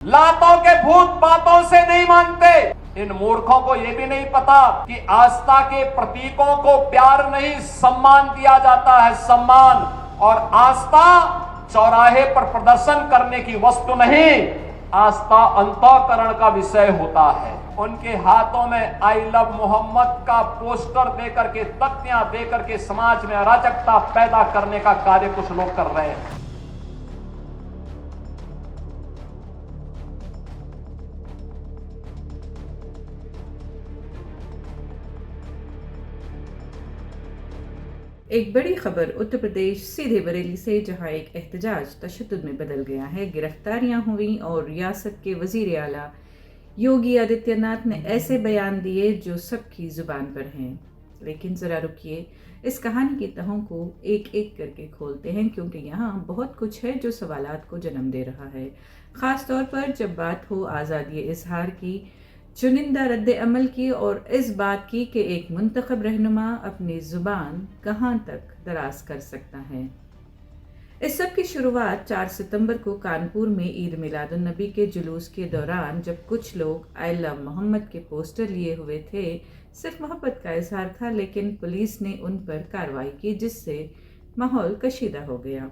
लातों के भूत बातों से नहीं मानते। इन मूर्खों को यह भी नहीं पता कि आस्था के प्रतीकों को प्यार नहीं सम्मान दिया जाता है, सम्मान। और आस्था चौराहे पर प्रदर्शन करने की वस्तु नहीं, आस्था अंतःकरण का विषय होता है। उनके हाथों में आई लव मोहम्मद का पोस्टर देकर के, तख्तियां देकर के समाज में अराजकता पैदा करने का कार्य कुछ लोग कर रहे हैं। एक बड़ी खबर उत्तर प्रदेश सीधे बरेली से, जहां एक एहतजाज तशद्दुद में बदल गया है। गिरफ्तारियां हुई और रियासत के वजीर आला योगी आदित्यनाथ ने ऐसे बयान दिए जो सबकी जुबान पर हैं। लेकिन ज़रा रुकिए, इस कहानी की तहों को एक एक करके खोलते हैं, क्योंकि यहाँ बहुत कुछ है जो सवालात को जन्म दे रहा है। ख़ास तौर पर जब बात हो आज़ादी इजहार की, चुनिंदा रद्द अमल की और इस बात की कि एक मुंतखब रहनुमा अपनी ज़ुबान कहाँ तक दराज कर सकता है। इस सब की शुरुआत 4 सितंबर को कानपुर में ईद मिलादुन नबी के जुलूस के दौरान, जब कुछ लोग आई लव मोहम्मद के पोस्टर लिए हुए थे। सिर्फ मोहब्बत का इजहार था, लेकिन पुलिस ने उन पर कार्रवाई की, जिससे माहौल कशीदा हो गया।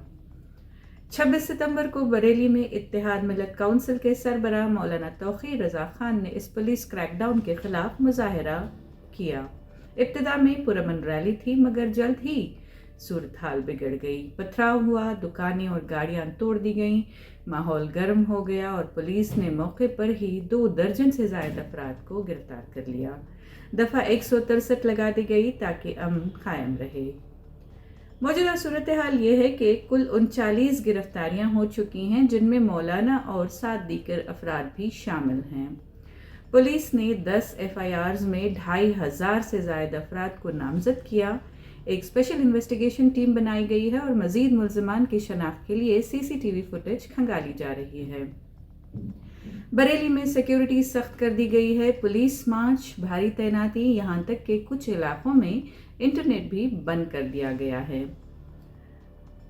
26 सितंबर को बरेली में इत्तेहाद मिलत काउंसिल के सरबराह मौलाना तौक़ीर रज़ा खान ने इस पुलिस क्रैकडाउन के खिलाफ मुजाहरा किया। इब्तिदा में पुरअमन रैली थी, मगर जल्द ही सूरत हाल बिगड़ गई। पथराव हुआ, दुकानें और गाड़ियां तोड़ दी गईं, माहौल गर्म हो गया और पुलिस ने मौके पर ही 2 दर्जन से ज़ायद अफराद को गिरफ्तार कर लिया। दफ़ा 163 लगा दी गई ताकि अमन कायम रहे। मौजूदा सूरत हाल ये है कि कुल 39 गिरफ्तारियां हो चुकी हैं, जिनमें मौलाना और 7 दीगर अफराद भी शामिल हैं। पुलिस ने 10 FIRs में 2500 से ज़ायद अफराद को नामजद किया। एक स्पेशल इन्वेस्टिगेशन टीम बनाई गई है और मजीद मुल्ज़िमान की शनाख्त के लिए CCTV फुटेज खंगाली जा रही है। बरेली में सिक्योरिटी सख्त कर दी गई है। पुलिस मार्च, भारी तैनाती, यहाँ तक कि कुछ इलाकों में इंटरनेट भी बंद कर दिया गया है।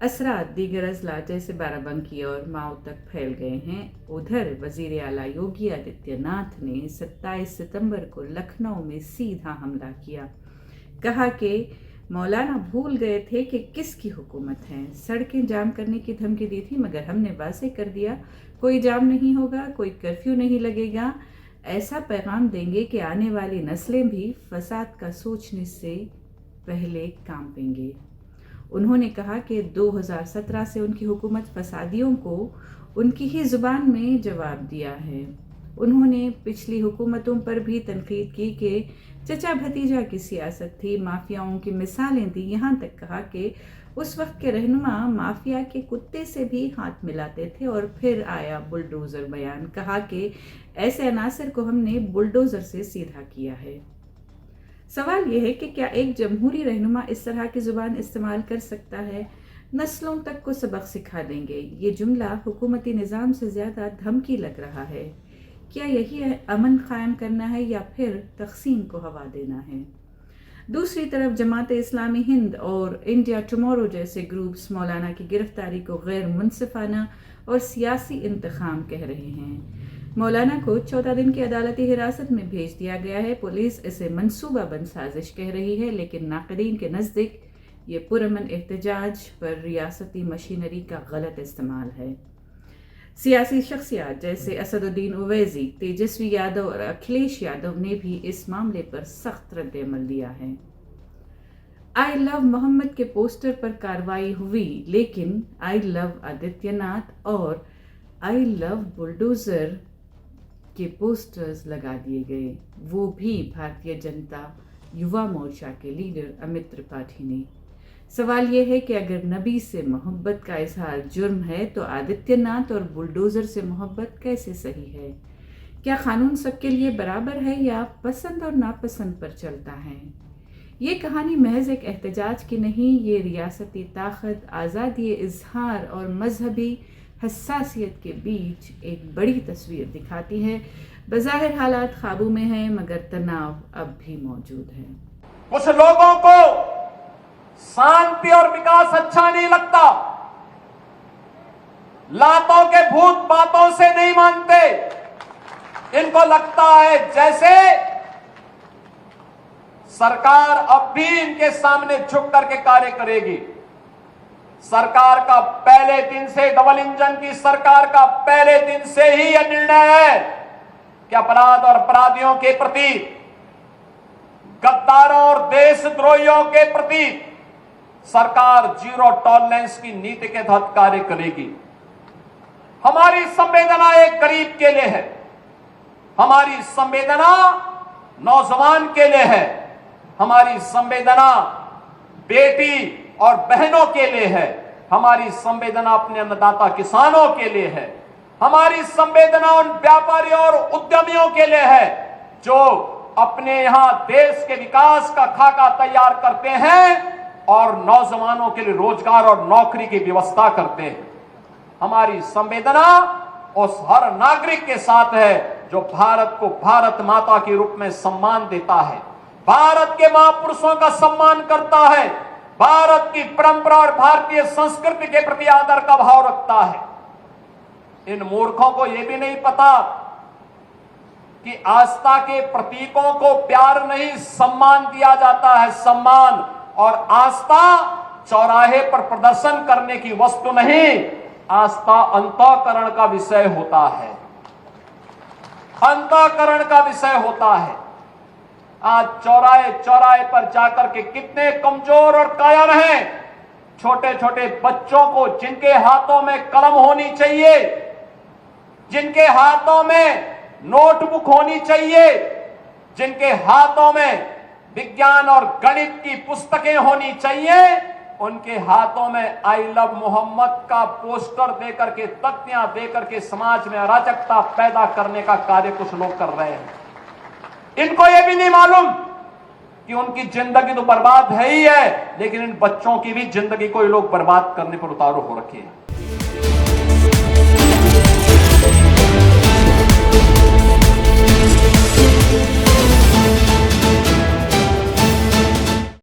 असरात दीगर अजला जैसे बाराबंकी और माओ तक फैल गए हैं। उधर वजीर आला योगी आदित्यनाथ ने 27 सितंबर को लखनऊ में सीधा हमला किया। कहा कि मौलाना भूल गए थे कि किसकी हुकूमत है। सड़कें जाम करने की धमकी दी थी, मगर हमने वाज़ेह कर दिया, कोई जाम नहीं होगा, कोई कर्फ्यू नहीं लगेगा। ऐसा पैगाम देंगे कि आने वाली नस्लें भी फसाद का सोचने से पहले कांपेंगे। उन्होंने कहा कि 2017 से उनकी हुकूमत फसादियों को उनकी ही ज़ुबान में जवाब दिया है। उन्होंने पिछली हुकूमतों पर भी तनकीद की कि चचा भतीजा की सियासत थी, माफियाओं की मिसालें दी। यहाँ तक कहा कि उस वक्त के रहनुमा माफिया के कुत्ते से भी हाथ मिलाते थे। और फिर आया बुलडोज़र बयान। कहा कि ऐसे अनासर को हमने बुलडोज़र से सीधा किया है। सवाल यह है कि क्या एक जमहूरी रहनुमा इस तरह की ज़ुबान इस्तेमाल कर सकता है? नस्लों तक को सबक सिखा देंगे। ये जुमला हुकूमती निज़ाम से ज़्यादा धमकी लग रहा है। क्या यही अमन कायम करना है या फिर तक़सीम को हवा देना है? दूसरी तरफ जमात इस्लामी हिंद और इंडिया टुमारो जैसे ग्रुप्स मौलाना की गिरफ्तारी को गैर मुनसिफाना और सियासी इंतखाम कह रहे हैं। मौलाना को 14 दिन की अदालती हिरासत में भेज दिया गया है। पुलिस इसे मंसूबाबंद साजिश कह रही है, लेकिन नाक़दीन के नज़दीक ये पुरअमन एहतजाज पर रियासती मशीनरी का गलत इस्तेमाल है। सियासी शख्सियत जैसे असदुद्दीन ओवैसी, तेजस्वी यादव और अखिलेश यादव ने भी इस मामले पर सख्त रद्द-ए-अमल दिया है। आई लव मोहम्मद के पोस्टर पर कार्रवाई हुई, लेकिन आई लव आदित्यनाथ और आई लव बुलडोज़र के पोस्टर्स लगा दिए गए, वो भी भारतीय जनता युवा मोर्चा के लीडर अमित त्रिपाठी ने। सवाल यह है कि अगर नबी से मोहब्बत का इजहार जुर्म है, तो आदित्यनाथ और बुलडोज़र से मोहब्बत कैसे सही है? क्या कानून सबके लिए बराबर है या पसंद और नापसंद पर चलता है? ये कहानी महज एक एहतजाज की नहीं, ये रियासती ताकत, आज़ादी इजहार और मजहबी हसासियत के बीच एक बड़ी तस्वीर दिखाती है। बज़ाहिर हालात काबू में हैं, मगर तनाव अब भी मौजूद है। कुछ लोगों को शांति और विकास अच्छा नहीं लगता, लातों के भूत बातों से नहीं मानते। इनको लगता है जैसे सरकार अब भी इनके सामने झुक करके कार्य करेगी। सरकार का पहले दिन से, डबल इंजन की सरकार का पहले दिन से ही यह निर्णय है कि अपराध और अपराधियों के प्रति, गद्दारों और देशद्रोहियों के प्रति सरकार जीरो टॉलरेंस की नीति के तहत कार्य करेगी। हमारी संवेदना एक गरीब के लिए है, हमारी संवेदना नौजवान के लिए है, हमारी संवेदना बेटी और बहनों के लिए है, हमारी संवेदना अपने अन्नदाता किसानों के लिए है, हमारी संवेदना उन व्यापारियों और उद्यमियों के लिए है जो अपने यहां देश के विकास का खाका तैयार करते हैं और नौजवानों के लिए रोजगार और नौकरी की व्यवस्था करते हैं। हमारी संवेदना उस हर नागरिक के साथ है जो भारत को भारत माता के रूप में सम्मान देता है, भारत के महापुरुषों का सम्मान करता है, भारत की परंपरा और भारतीय संस्कृति के प्रति आदर का भाव रखता है। इन मूर्खों को यह भी नहीं पता कि आस्था के प्रतीकों को प्यार नहीं सम्मान दिया जाता है, सम्मान। और आस्था चौराहे पर प्रदर्शन करने की वस्तु नहीं, आस्था अंतःकरण का विषय होता है, अंतःकरण का विषय होता है। आज चौराहे चौराहे पर जाकर के कितने कमजोर और कायर हैं, छोटे छोटे बच्चों को जिनके हाथों में कलम होनी चाहिए, जिनके हाथों में नोटबुक होनी चाहिए, जिनके हाथों में विज्ञान और गणित की पुस्तकें होनी चाहिए, उनके हाथों में आई लव मोहम्मद का पोस्टर देकर के, तख्तियां देकर के समाज में अराजकता पैदा करने का कार्य कुछ लोग कर रहे हैं। इनको यह भी नहीं मालूम कि उनकी जिंदगी तो बर्बाद है ही है, लेकिन इन बच्चों की भी जिंदगी को ये लोग बर्बाद करने पर उतारू हो रखे हैं।